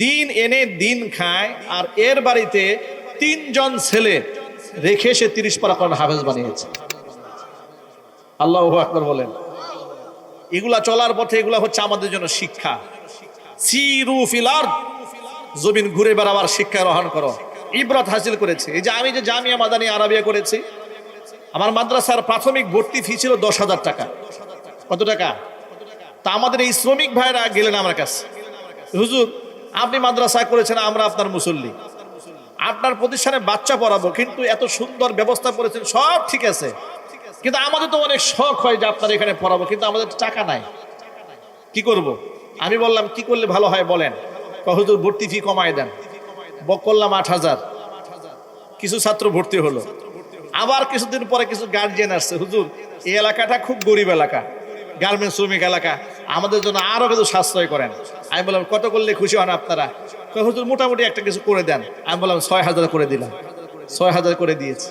দিন এনে দিন খায়, আর এর বাড়িতে 3 জন ছেলে রেখে সে 30 পারা কোরআন হাফেজ বানিয়েছে। আল্লাহু আকবার বলেন। এগুলা চলার পথে এগুলা হচ্ছে আমাদের জন্য শিক্ষা। সিরু ফিল আরদ, জমিন ঘুরে বেড়াবার শিক্ষা গ্রহণ করো, ইবরত হাসিল করেছে। এই যে আমি যে জামিয়া মাদানী আরাবিয়া করেছি, আমার মাদ্রাসার প্রাথমিক ভর্তি ফি ছিল 10,000 টাকা। কত টাকা? তা আমাদের এই শ্রমিক ভাইরা গেলেন আমার কাছে, হুজুর আপনি মাদ্রাসা করেছেন, আমরা আপনার মুসল্লি, আপনার প্রতিষ্ঠানে বাচ্চা পড়াবো, কিন্তু এত সুন্দর ব্যবস্থা করেছেন, সব ঠিক আছে, কিন্তু আমাদের তো অনেক শখ হয় যে আপনার এখানে পড়াবো, কিন্তু আমাদের টাকা নাই, কি করব? আমি বললাম কি করলে ভালো হয় বলেন? হুজুর ভর্তি ফি কমায় দেন। করলাম 8,000। কিছু ছাত্র ভর্তি হলো। আবার কিছুদিন পরে কিছু গার্জিয়ান আসছে, হুজুর এই এলাকাটা খুব গরিব এলাকা, গার্মেন্টস শ্রমিক এলাকা, আমাদের জন্য আরো কিছু সাশ্রয় করেন। আমি বললাম কত করলে খুশি হন আপনারা? হুজুর মোটামুটি একটা কিছু করে দেন। আমি বললাম 6,000 করে দিলাম। 6,000 করে দিয়েছি।